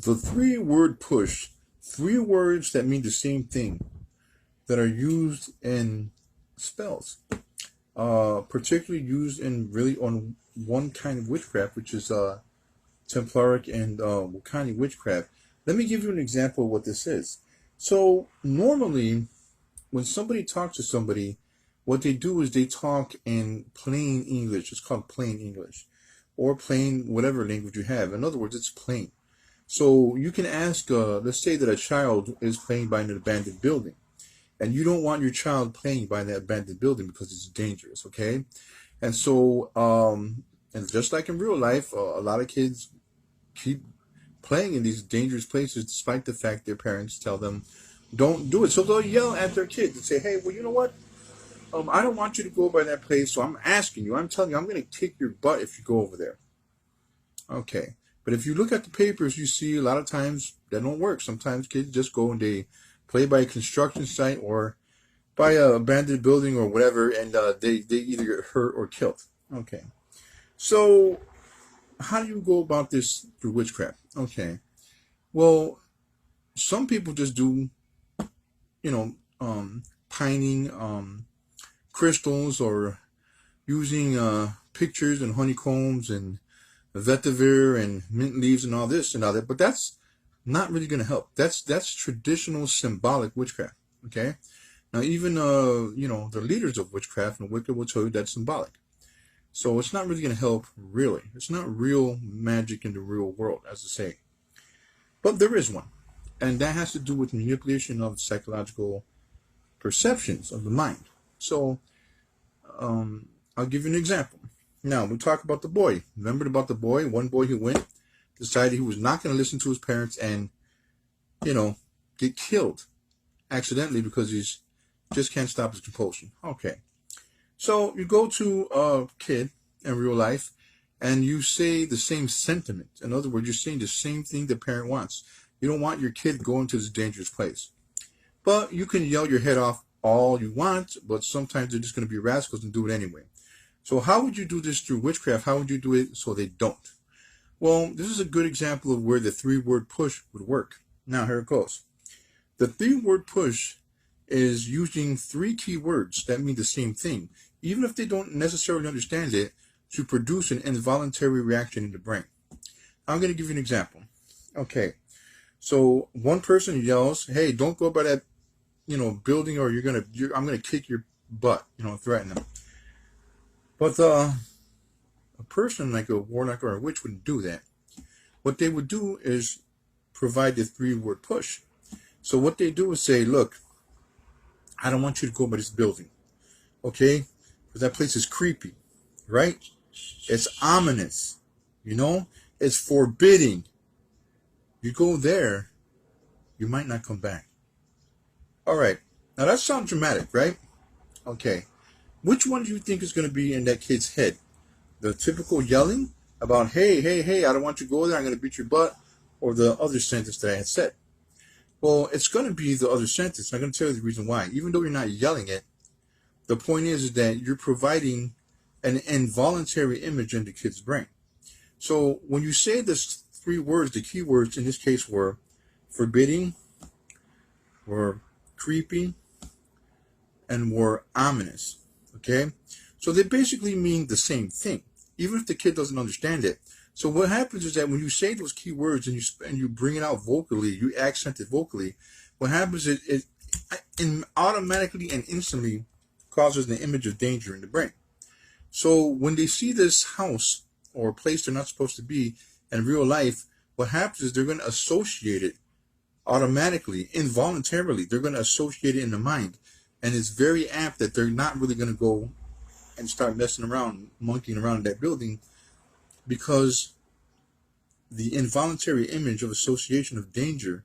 The three-word push, three words that mean the same thing, that are used in spells, particularly used in really on one kind of witchcraft, which is Templaric and Wikkani Witchcraft. Let me give you an example of what this is. So normally, when somebody talks to somebody, what they do is they talk in plain English. It's called plain English, or plain whatever language you have. In other words, it's plain. So you can ask, let's say that a child is playing by an abandoned building, and you don't want your child playing by that abandoned building because it's dangerous, okay? And so, and just like in real life, a lot of kids keep playing in these dangerous places despite the fact their parents tell them don't do it. So they'll yell at their kids and say, hey, well, you know what? I don't want you to go by that place, so I'm asking you, I'm telling you, I'm going to kick your butt if you go over there. Okay. But if you look at the papers, you see a lot of times that don't work. Sometimes kids just go and they play by a construction site or by an abandoned building or whatever, and they either get hurt or killed. Okay. So how do you go about this through witchcraft? Okay. Well, some people just do, you know, pining crystals or using pictures and honeycombs and vetiver and mint leaves and all this and all that, but that's not really going to help. That's traditional symbolic witchcraft. Okay. Now even the leaders of witchcraft and Wicca will tell you that's symbolic. So it's not really going to help. Really, it's not real magic in the real world, as I say. But there is one, and that has to do with manipulation of psychological perceptions of the mind. So I'll give you an example. Now, we talk about the boy. Remember about the boy? One boy who went, decided he was not going to listen to his parents and, get killed accidentally because he's just can't stop his compulsion. Okay. So you go to a kid in real life and you say the same sentiment. In other words, you're saying the same thing the parent wants. You don't want your kid going to this dangerous place. But you can yell your head off all you want, but sometimes they're just going to be rascals and do it anyway. So how would you do this through witchcraft? How would you do it so they don't? Well, this is a good example of where the three-word push would work. Now, here it goes. The three-word push is using three key words that mean the same thing, even if they don't necessarily understand it, to produce an involuntary reaction in the brain. I'm going to give you an example. Okay, so one person yells, hey, don't go by that, building, or I'm going to kick your butt, threaten them. But a person like a warlock or a witch wouldn't do that. What they would do is provide the three-word push. So what they do is say, look, I don't want you to go by this building, okay? Because that place is creepy, right? It's ominous, It's forbidding. You go there, you might not come back. All right. Now that sounds dramatic, right? Okay. Which one do you think is going to be in that kid's head? The typical yelling about, hey, hey, hey, I don't want you to go there, I'm going to beat your butt, or the other sentence that I had said? Well, it's going to be the other sentence. I'm going to tell you the reason why. Even though you're not yelling it, the point is that you're providing an involuntary image in the kid's brain. So when you say this three words, the key words in this case were forbidding, were creepy, and were ominous. Okay? So they basically mean the same thing, even if the kid doesn't understand it. So what happens is that when you say those key words and you bring it out vocally, you accent it vocally, what happens is it automatically and instantly causes an image of danger in the brain. So when they see this house or a place they're not supposed to be in real life, what happens is they're going to associate it automatically, involuntarily. They're going to associate it in the mind. And it's very apt that they're not really going to go and start messing around, monkeying around in that building, because the involuntary image of association of danger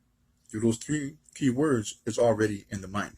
through those three key words is already in the mind.